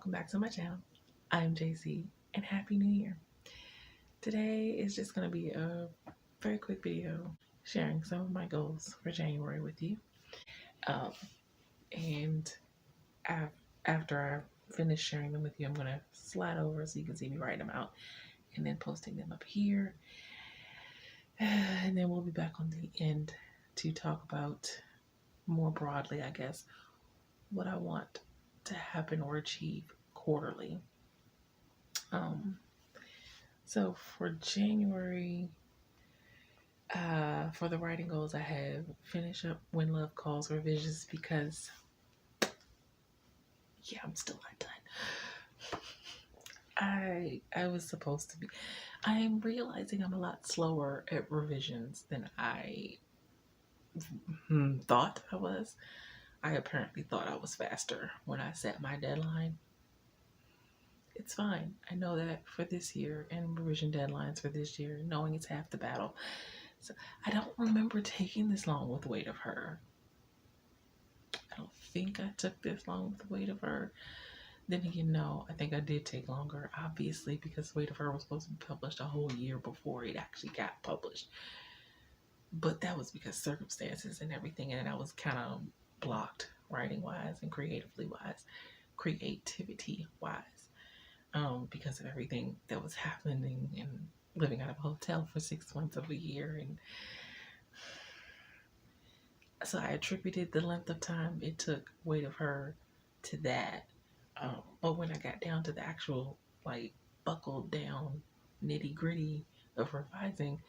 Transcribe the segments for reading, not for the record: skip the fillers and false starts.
welcome back to my channel. I'm JC and Happy New Year. Today is just going to be a very quick video sharing some of my goals for January with you. And after I finish sharing them with you, I'm going to slide over so you can see me writing them out and then posting them up here. And then we'll be back on the end to talk about more broadly, I guess, what I want to happen or achieve quarterly. So for January, for the writing goals, I have finish up When Love Calls revisions because, yeah, I'm still not done. I was supposed to be. I am realizing I'm a lot slower at revisions than I thought I was. I apparently thought I was faster when I set my deadline. It's fine. I know that for this year and revision deadlines for this year, knowing it's half the battle. So I don't remember taking this long with Weight of Her. I don't think I took this long with Weight of Her. Then again, no, I think I did take longer, obviously, because Weight of Her was supposed to be published a whole year before it actually got published. But that was because circumstances and everything, and I was kind of blocked writing-wise and creativity-wise, because of everything that was happening and living out of a hotel for 6 months of a year. And so I attributed the length of time it took Weight of Her to that. But when I got down to the actual, like, buckled down nitty gritty of revising,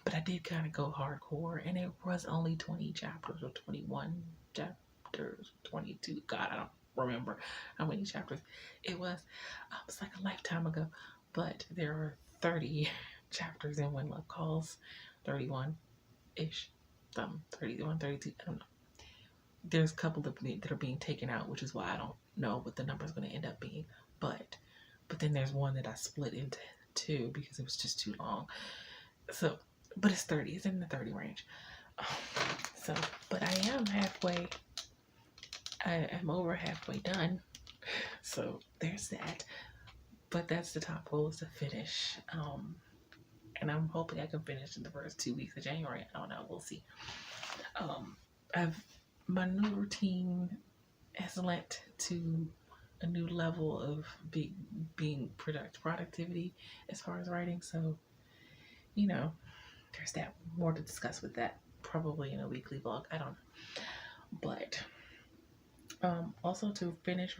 but I did kind of go hardcore, and it was only 20 chapters or 21 chapters, 22. God, I don't remember how many chapters it was. It was like a lifetime ago, but there are 30 chapters in When Love Calls, 31-ish, 31, 32, I don't know. There's a couple that are being taken out, which is why I don't know what the number is going to end up being, but then there's one that I split into two because it was just too long. So, but it's 30, it's in the 30 range. So, but I am halfway, I am over halfway done. So there's that. But that's the top goal, is to finish. And I'm hoping I can finish in the first 2 weeks of January. I don't know, we'll see. My new routine has led to a new level of being productivity as far as writing. So, you know, there's that. More to discuss with that, probably in a weekly vlog. I don't know. But also to finished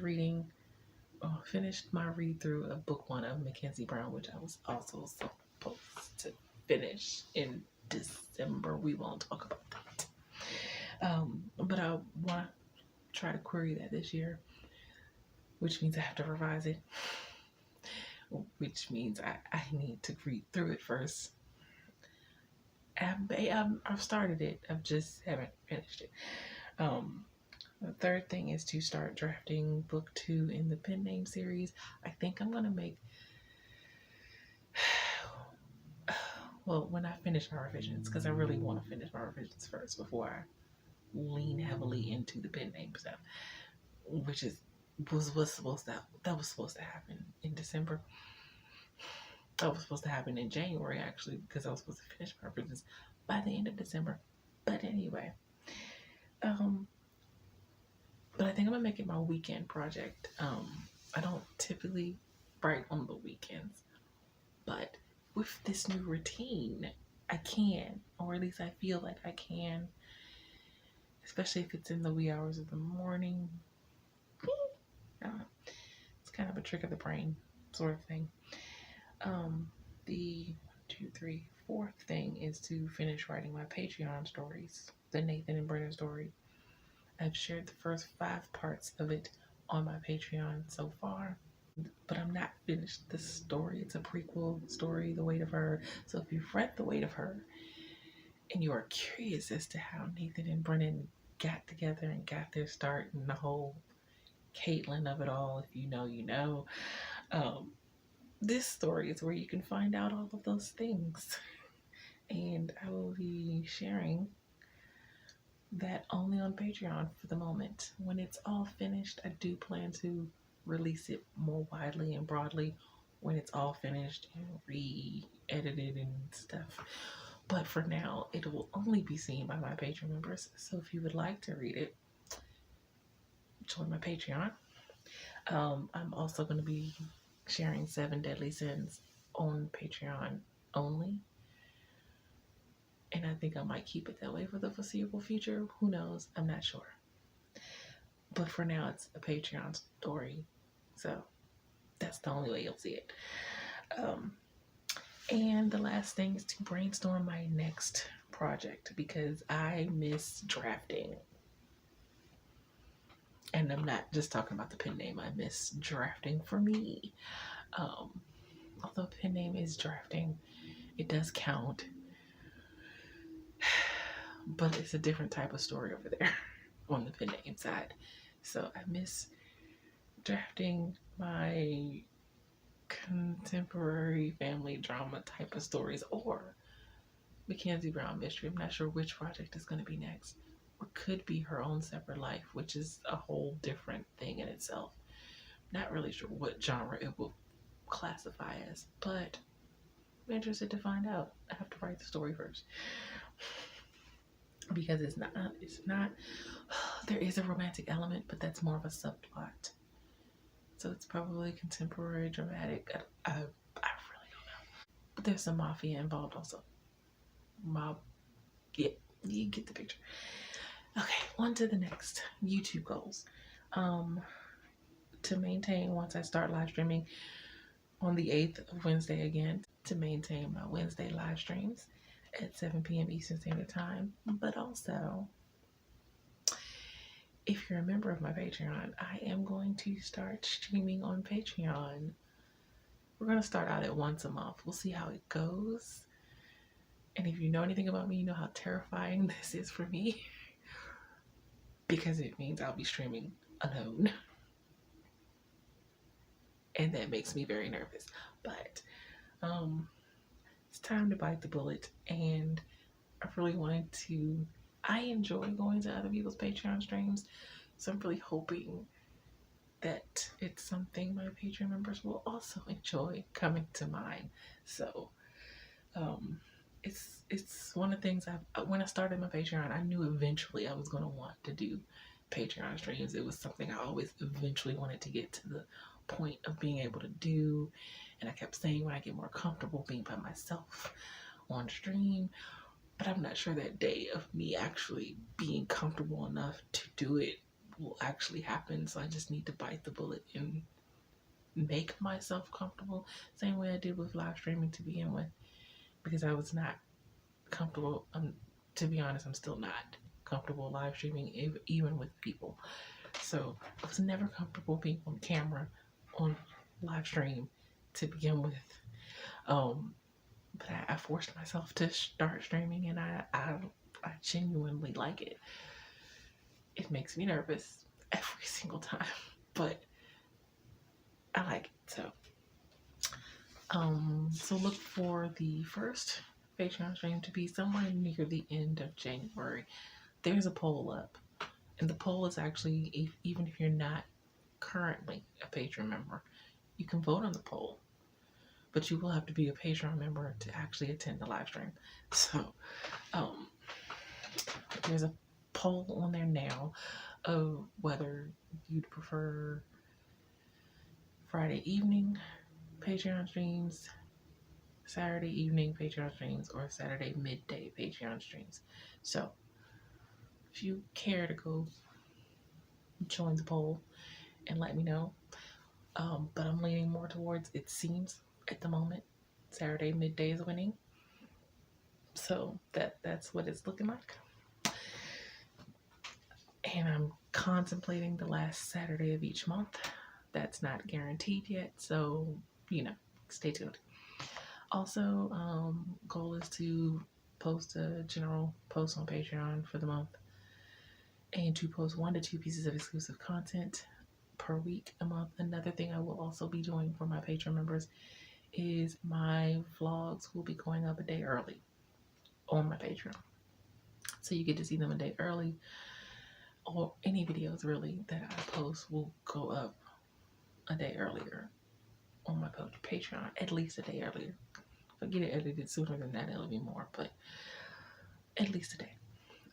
my read through of book 1 of Mackenzie Brown, which I was also supposed to finish in December. We won't talk about that. But I want to try to query that this year, which means I have to revise it, which means I need to read through it first. I've started it, I just haven't finished it. The third thing is to start drafting book 2 in the pen name series. I think I'm gonna make, well, when I finish my revisions, because I really want to finish my revisions first before I lean heavily into the pen name stuff, which was supposed to happen in December. That was supposed to happen in January, actually, because I was supposed to finish my revisions by the end of December. But anyway, but I think I'm gonna make it my weekend project. I don't typically write on the weekends, but with this new routine, I can, or at least I feel like I can, especially if it's in the wee hours of the morning. I don't know. It's kind of a trick of the brain sort of thing. The 4th thing is to finish writing my Patreon stories, the Nathan and Brenner story. I've shared the first 5 parts of it on my Patreon so far, but I'm not finished the story. It's a prequel story, The Weight of Her. So if you've read The Weight of Her and you are curious as to how Nathan and Brennan got together and got their start and the whole Caitlin of it all, if you know, you know, this story is where you can find out all of those things. And I will be sharing that only on Patreon for the moment. When it's all finished, I do plan to release it more widely and broadly when it's all finished and re-edited and stuff. But for now, it will only be seen by my Patreon members. So if you would like to read it, join my Patreon. I'm also going to be sharing 7 Deadly Sins on Patreon only. And I think I might keep it that way for the foreseeable future. Who knows? I'm not sure. But for now, it's a Patreon story. So that's the only way you'll see it. And the last thing is to brainstorm my next project because I miss drafting. And I'm not just talking about the pen name. I miss drafting for me. Although pen name is drafting, it does count. But it's a different type of story over there on the pen name side. So I miss drafting my contemporary family drama type of stories or Mackenzie Brown mystery. I'm not sure which project is going to be next. Or could be her own separate life, which is a whole different thing in itself. Not really sure what genre it will classify as, but I'm interested to find out. I have to write the story first. Because it's not, there is a romantic element, but that's more of a subplot. So it's probably contemporary, dramatic. I really don't know. But there's some mafia involved also. Yeah, you get the picture. Okay, on to the next YouTube goals. To maintain, once I start live streaming on the 8th of Wednesday again, to maintain my Wednesday live streams at 7 p.m. Eastern Standard Time. But also, if you're a member of my Patreon, I am going to start streaming on Patreon. We're going to start out at once a month. We'll see how it goes. And if you know anything about me, you know how terrifying this is for me. Because it means I'll be streaming alone. And that makes me very nervous. But it's time to bite the bullet. And I really wanted to, I enjoy going to other people's Patreon streams. So I'm really hoping that it's something my Patreon members will also enjoy coming to mine. So it's one of the things when I started my Patreon, I knew eventually I was going to want to do Patreon streams. It was something I always eventually wanted to get to the point of being able to do. And I kept saying when I get more comfortable being by myself on stream, but I'm not sure that day of me actually being comfortable enough to do it will actually happen. So I just need to bite the bullet and make myself comfortable, same way I did with live streaming to begin with, because I was not comfortable. To be honest, I'm still not comfortable live streaming even with people. So I was never comfortable being on camera on live stream to begin with. But I forced myself to start streaming, and I genuinely like it. It makes me nervous every single time, but I like it. So look for the first Patreon stream to be somewhere near the end of January. There's a poll up, and the poll is actually, even if you're not currently a Patreon member, you can vote on the poll, but you will have to be a Patreon member to actually attend the live stream. So there's a poll on there now of whether you'd prefer Friday evening Patreon streams, Saturday evening Patreon streams, or Saturday midday Patreon streams. So if you care to go join the poll and let me know. But I'm leaning more towards, it seems at the moment, Saturday midday is winning. So that's what it's looking like. And I'm contemplating the last Saturday of each month. That's not guaranteed yet, so stay tuned. Also, goal is to post a general post on Patreon for the month, and to post 1 to 2 pieces of exclusive content per week a month. Another thing I will also be doing for my Patreon members is my vlogs will be going up a day early on my Patreon. So you get to see them a day early, or any videos really that I post will go up a day earlier on my Patreon, at least a day earlier. If I get it edited sooner than that, it'll be more, but at least a day.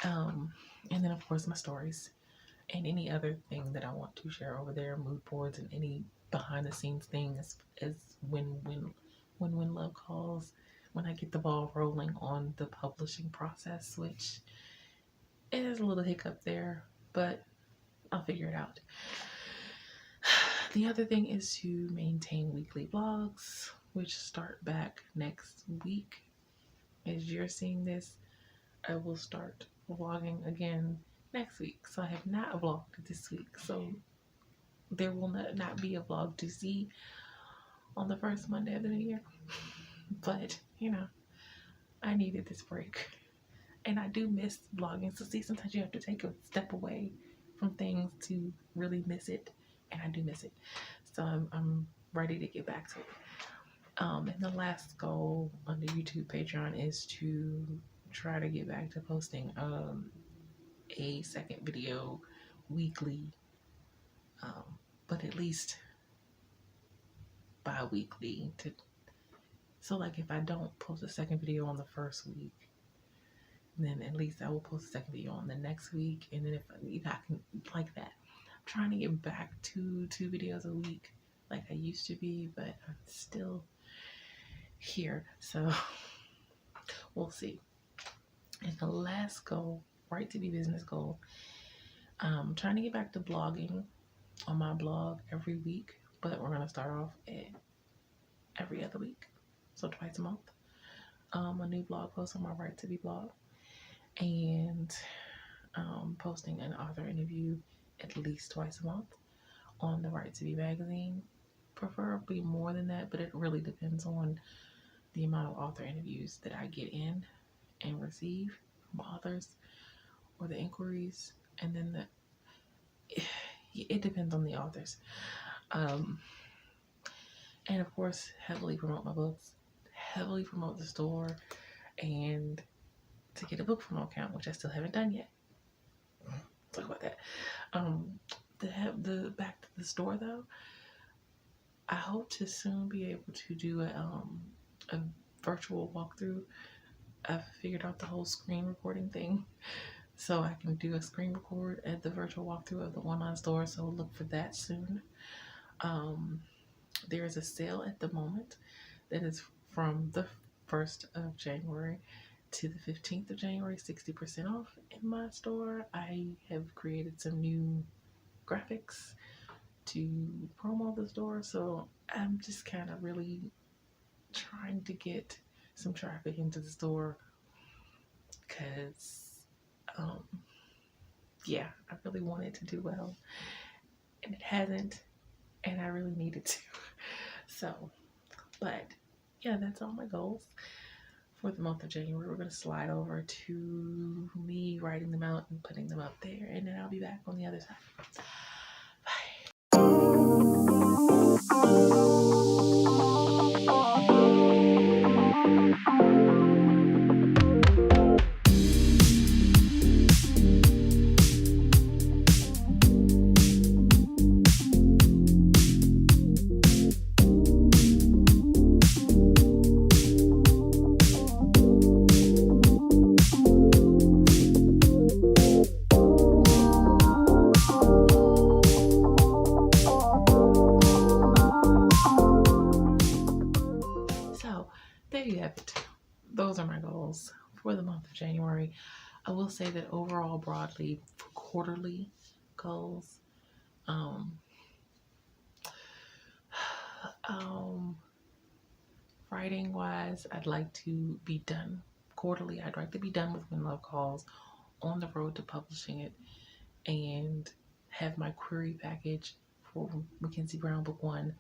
And then of course my stories and any other thing that I want to share over there, mood boards and any behind the scenes things as when love calls, when I get the ball rolling on the publishing process, which it is a little hiccup there, but I'll figure it out. The other thing is to maintain weekly vlogs, which start back next week. As you're seeing this, I will start vlogging again next week. So I have not vlogged this week, so there will not be a vlog to see on the first Monday of the new year. But, you know, I needed this break. And I do miss vlogging. So see, sometimes you have to take a step away from things to really miss it. And I do miss it. So I'm ready to get back to it. And the last goal on the YouTube Patreon is to try to get back to posting a second video weekly, but at least bi-weekly. So like if I don't post a second video on the first week, then at least I will post a second video on the next week, and then if I can, like that. I'm trying to get back to 2 videos a week like I used to be, but I'm still here, so we'll see. And the last goal, right to be business goal, I'm trying to get back to blogging on my blog every week, but we're gonna start off at every other week, so twice a month. A new blog post on my Right to Be blog, and posting an author interview at least twice a month on the Right to Be magazine, preferably more than that, but it really depends on the amount of author interviews that I get in and receive from authors, or the inquiries, and then it depends on the authors. And of course, heavily promote my books, heavily promote the store, and to get a book promo account, which I still haven't done yet. Talk about that. The back to the store though, I hope to soon be able to do a virtual walkthrough. I've figured out the whole screen recording thing, so I can do a screen record at the virtual walkthrough of the online store, so look for that soon. There is a sale at the moment that is from the 1st of January to the 15th of January, 60% off in my store. I have created some new graphics to promo the store, so I'm just kind of really trying to get some traffic into the store, because yeah, I really wanted to do well and it hasn't, and I really needed to. So, but yeah, that's all my goals for the month of January. We're going to slide over to me writing them out and putting them up there, and then I'll be back on the other side. There you have it. Those are my goals for the month of January. I will say that overall, broadly, for quarterly goals, writing wise, I'd like to be done quarterly. I'd like to be done with When Love Calls, on the road to publishing it, and have my query package for Mackenzie Brown Book 1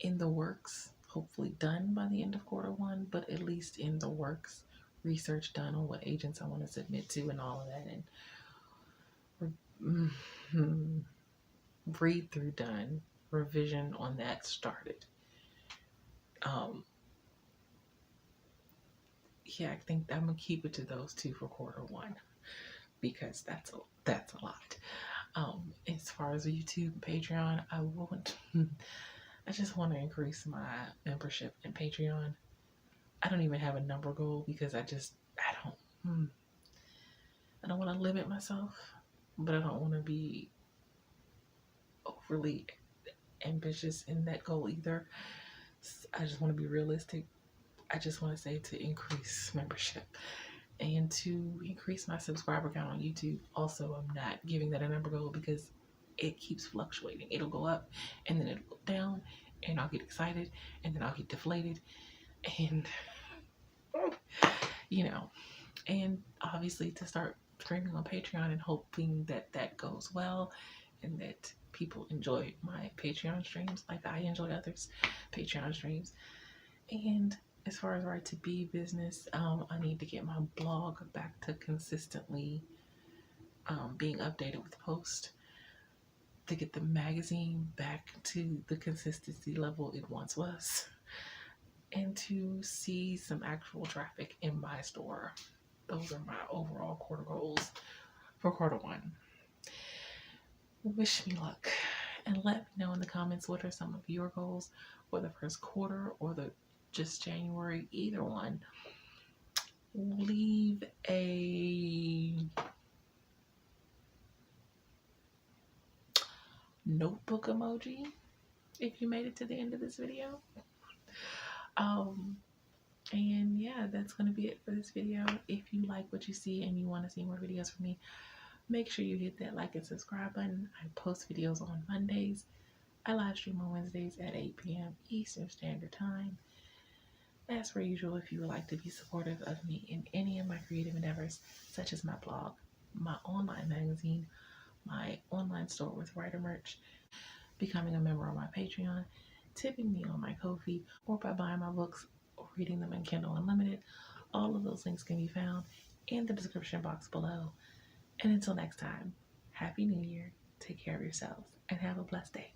in the works, hopefully done by the end of quarter 1, but at least in the works. Research done on what agents I want to submit to and all of that, and read through done, revision on that started. Yeah, I think I'm gonna keep it to those 2 for quarter 1, because that's a lot. As far as YouTube and Patreon, I won't. I just want to increase my membership in Patreon. I don't even have a number goal because I don't want to limit myself, but I don't want to be overly ambitious in that goal either. I just want to be realistic. I just want to say to increase membership and to increase my subscriber count on YouTube. Also, I'm not giving that a number goal because it keeps fluctuating. It'll go up and then it'll go down, and I'll get excited and then I'll get deflated, and you know, and obviously to start streaming on Patreon and hoping that that goes well and that people enjoy my Patreon streams like I enjoy others' Patreon streams. And as far as right to be business, I need to get my blog back to consistently being updated with posts, to get the magazine back to the consistency level it once was, and to see some actual traffic in my store. Those are my overall quarter goals for quarter one. Wish me luck, and let me know in the comments what are some of your goals for the first quarter or the just January, either one. Leave a notebook emoji if you made it to the end of this video. And yeah, that's going to be it for this video. If you like what you see and you want to see more videos from me, make sure you hit that like and subscribe button. I post videos on Mondays. I live stream on Wednesdays at 8 p.m. Eastern Standard Time. As per usual, if you would like to be supportive of me in any of my creative endeavors, such as my blog, my online magazine, my online store with writer merch, becoming a member of my Patreon, tipping me on my Ko-fi, or by buying my books or reading them in Kindle Unlimited, all of those links can be found in the description box below. And until next time, Happy New Year, take care of yourselves, and have a blessed day.